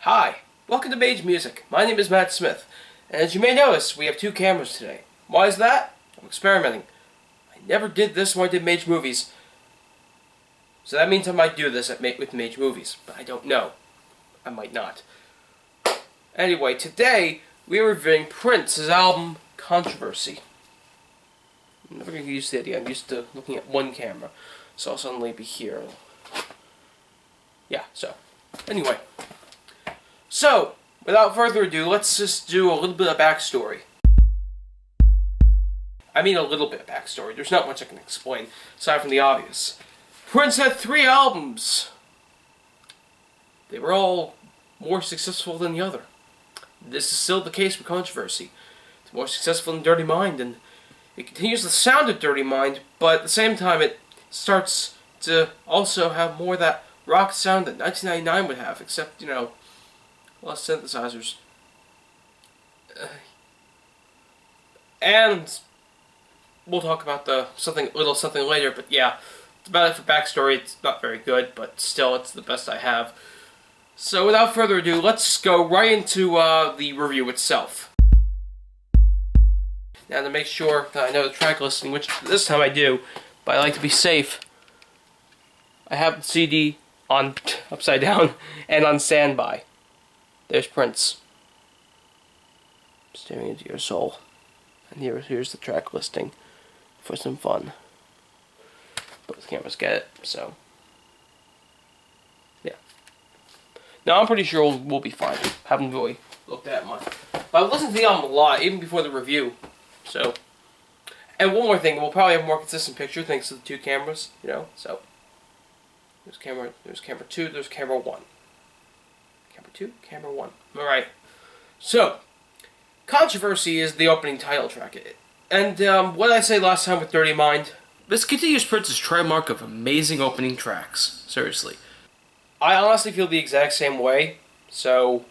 Hi, welcome to Mage Music. My name is Matt Smith, and as you may notice, we have two cameras today. Why is that? I'm experimenting. I never did this when I did Mage movies, so that means I might do this with Mage movies, but I don't know. I might not. Anyway, today we are reviewing Prince's album, Controversy. I'm never going to get used to the idea. I'm used to looking at one camera, so I'll suddenly be here. Yeah, so, anyway. So, without further ado, let's just do a little bit of backstory. I mean a little bit of backstory. There's not much I can explain, aside from the obvious. Prince had 3 albums. They were all more successful than the other. This is still the case with Controversy. It's more successful than Dirty Mind, and it continues the sound of Dirty Mind, but at the same time it starts to also have more of that rock sound that 1999 would have, except, you know, less synthesizers. And we'll talk about the something later, but yeah, it's about it for backstory. It's not very good, but still, it's the best I have. So without further ado, let's go right into the review itself. Now, to make sure that I know the track listing, which this time I do, but I like to be safe, I have the CD on upside down and on standby. There's Prince, staring into your soul. And here's the track listing for some fun. Both cameras get it, so yeah. Now I'm pretty sure we'll be fine. Haven't really looked at much, but I've listened to the album a lot, even before the review. So, and one more thing, we'll probably have a more consistent picture thanks to the 2 cameras. You know, so there's camera 2, there's camera 1. Camera 2, camera 1. Alright. So, Controversy is the opening title track. And what did I say last time with Dirty Mind? This continues Prince's trademark of amazing opening tracks. Seriously. I honestly feel the exact same way. So,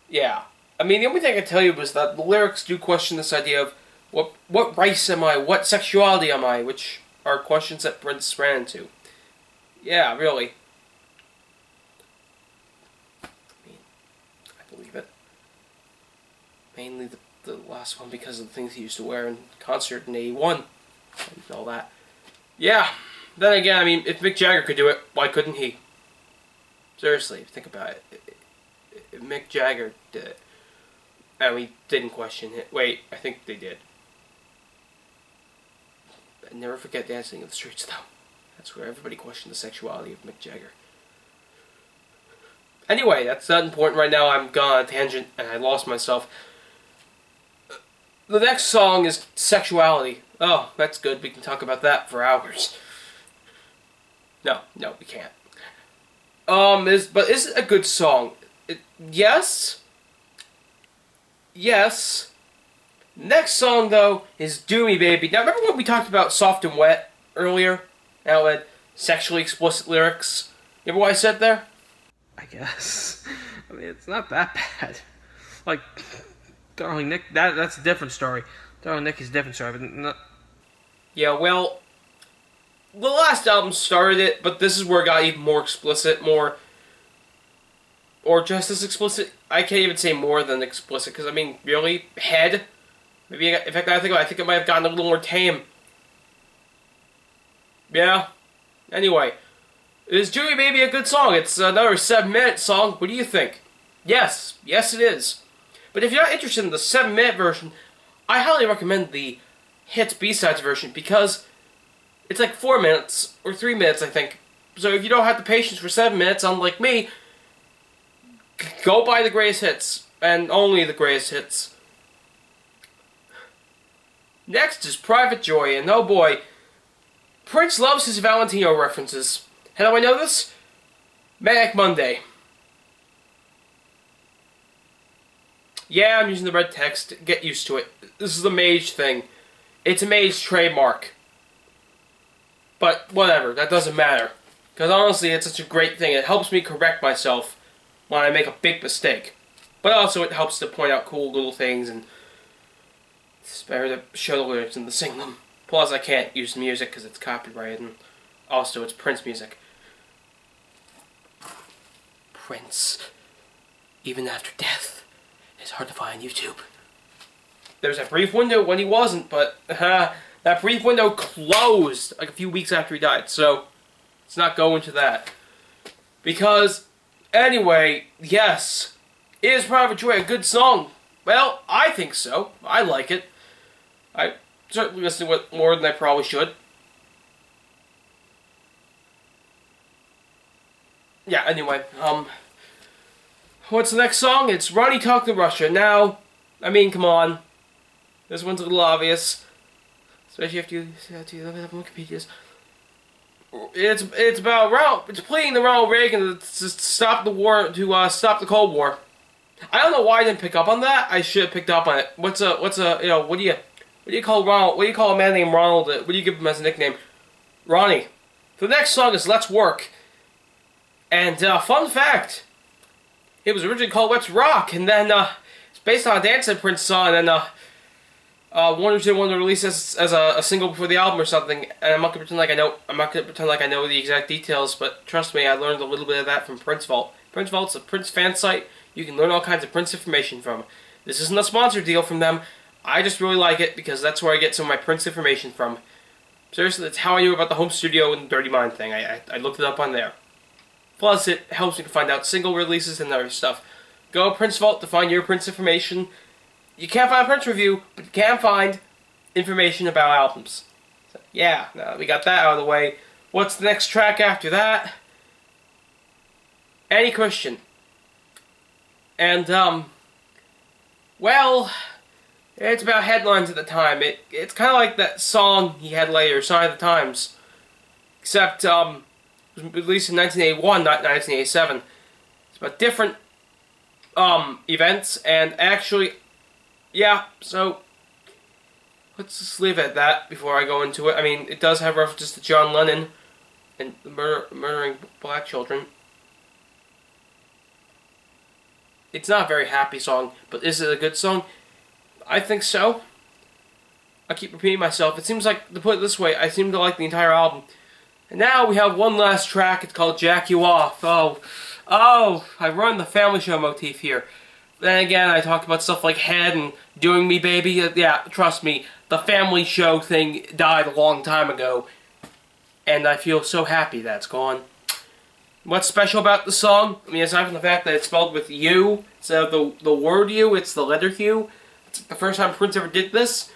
yeah. I mean, the only thing I can tell you is that the lyrics do question this idea of what race am I, what sexuality am I, which are questions that Prince ran into. Yeah, really. I believe it. Mainly the last one because of the things he used to wear in concert in '81 and all that. Yeah. Then again, I mean, if Mick Jagger could do it, why couldn't he? Seriously, think about it. If Mick Jagger did it, and we didn't question it. Wait, I think they did. And never forget Dancing in the Streets, though. That's where everybody questioned the sexuality of Mick Jagger. Anyway, that's not important right now. I'm gone on a tangent, and I lost myself. The next song is Sexuality. Oh, that's good. We can talk about that for hours. No, we can't. But is it a good song? Yes. Yes. Next song, though, is Do Me Baby. Now, remember when we talked about Soft and Wet earlier? Now it had sexually explicit lyrics. You remember what I said there? I guess. I mean, it's not that bad. Like, Darling Nick, that's a different story. Darling Nick is a different story, but not... Yeah, well, the last album started it, but this is where it got even more explicit, or just as explicit. I can't even say more than explicit, because, I mean, really, head? Maybe, in fact, I think it might have gotten a little more tame. Yeah. Anyway, is Julie Baby a good song? It's another 7-minute song. What do you think? Yes. Yes, it is. But if you're not interested in the 7-minute version, I highly recommend the Hits B-Sides version, because it's like 4 minutes, or 3 minutes, I think. So if you don't have the patience for 7 minutes, unlike me, go buy the greatest hits, and only the greatest hits. Next is Private Joy, and oh boy, Prince loves his Valentino references. How do I know this? Manic Monday. Yeah, I'm using the red text. Get used to it. This is the Mage thing. It's a Mage trademark. But whatever, that doesn't matter. Because honestly, it's such a great thing. It helps me correct myself when I make a big mistake. But also it helps to point out cool little things, and it's better to show the lyrics than to sing them. Plus, I can't use the music because it's copyrighted, and also it's Prince music. Prince. even after death, is hard to find on YouTube. There was a brief window when he wasn't, but that brief window closed like a few weeks after he died, so let's not go into that. Because, anyway, yes, is Private Joy a good song? Well, I think so. I like it. I certainly listen to it more than I probably should. Yeah, anyway, what's the next song? It's Ronnie Talk to Russia. Now, I mean, come on. This one's a little obvious. Especially after you look it up on Wikipedia's. It's about it's pleading to Ronald Reagan to stop the war, to stop the Cold War. I don't know why I didn't pick up on that. I should have picked up on it. What do you call Ronald? What do you call a man named Ronald? What do you give him as a nickname? Ronnie. The next song is Let's Work. And, fun fact, it was originally called Let's Rock, and then, it's based on a dance that Prince saw, and then, Warner didn't want to release this as a single before the album or something, and I'm not gonna pretend like I know the exact details, but trust me, I learned a little bit of that from Prince Vault. Prince Vault's a Prince fan site you can learn all kinds of Prince information from. This isn't a sponsored deal from them, I just really like it, because that's where I get some of my Prince information from. Seriously, that's how I knew about the home studio and the Dirty Mind thing. I looked it up on there. Plus, it helps me to find out single releases and other stuff. Go to Prince Vault to find your Prince information. You can't find a Prince review, but you can find information about albums. So, yeah, now we got that out of the way. What's the next track after that? Any Christian. And, well, it's about headlines at the time. It's kind of like that song he had later, Sign of the Times. Except, it was released in 1981, not 1987. It's about different events, and actually, yeah, so let's just leave it at that before I go into it. I mean, it does have references to John Lennon and murdering black children. It's not a very happy song, but is it a good song? I think so. I keep repeating myself. It seems like, to put it this way, I seem to like the entire album. And now we have one last track. It's called Jack You Off. Oh, I run the family show motif here. Then again, I talk about stuff like Head and Doing Me Baby. Yeah, trust me, the family show thing died a long time ago. And I feel so happy that's gone. What's special about the song? I mean, aside from the fact that it's spelled with U, instead of the word U, it's the letter U. It's the first time Prince ever did this.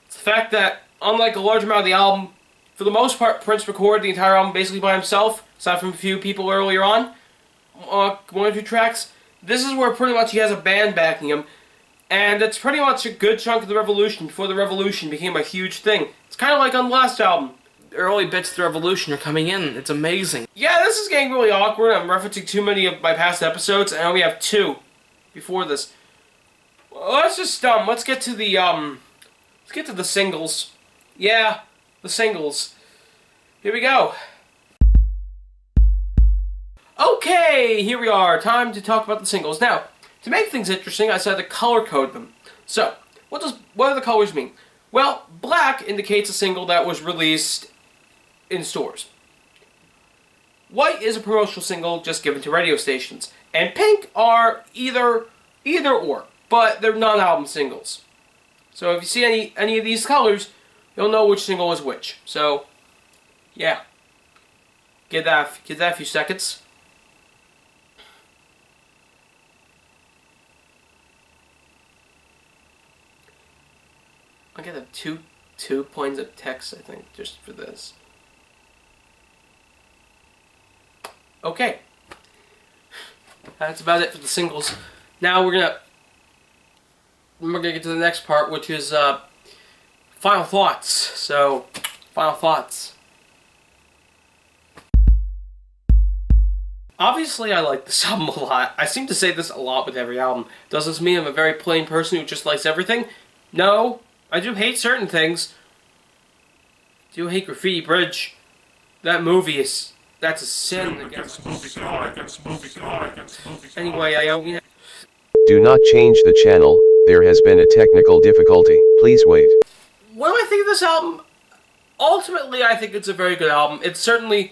It's the fact that, unlike a large amount of the album, for the most part, Prince recorded the entire album basically by himself, aside from a few people earlier on. One or two tracks. This is where pretty much he has a band backing him, and it's pretty much a good chunk of the Revolution before the Revolution became a huge thing. It's kind of like on the last album. The early bits of the Revolution are coming in. It's amazing. Yeah, this is getting really awkward. I'm referencing too many of my past episodes, and I only have 2 before this. Well, let's just let's get to the singles. Yeah, the singles. Here we go. Okay, here we are. Time to talk about the singles. Now, to make things interesting, I decided to color code them. So, what do the colors mean? Well, black indicates a single that was released in stores. White is a promotional single just given to radio stations. And pink are either or, but they're non-album singles. So if you see any of these colors, you'll know which single is which. So, yeah. Give that a few seconds. I'm gonna have two points of text, I think, just for this. Okay. That's about it for the singles. Now we're gonna get to the next part, which is final thoughts. So, final thoughts. Obviously, I like this album a lot. I seem to say this a lot with every album. Does this mean I'm a very plain person who just likes everything? No. I do hate certain things. I do hate Graffiti Bridge. That movie that's a sin against Anyway, Do not change the channel, there has been a technical difficulty. Please wait. What do I think of this album? Ultimately, I think it's a very good album. It's certainly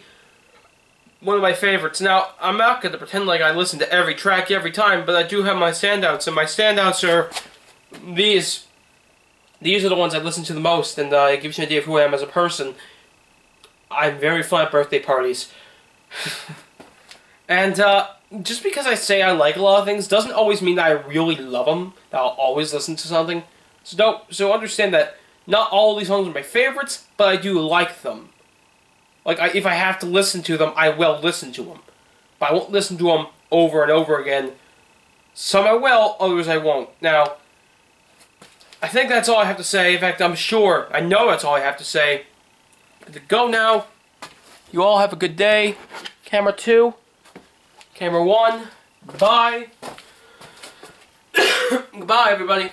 one of my favorites. Now, I'm not going to pretend like I listen to every track every time, but I do have my standouts, and my standouts are these. These are the ones I listen to the most, and it gives you an idea of who I am as a person. I'm very fun at birthday parties. And just because I say I like a lot of things doesn't always mean that I really love them, that I'll always listen to something. So understand that not all of these songs are my favorites, but I do like them. Like, if I have to listen to them, I will listen to them. But I won't listen to them over and over again. Some I will, others I won't. Now, I think that's all I have to say. In fact, I know that's all I have to say. To go now. You all have a good day. Camera 2. Camera 1. Goodbye. Goodbye, everybody.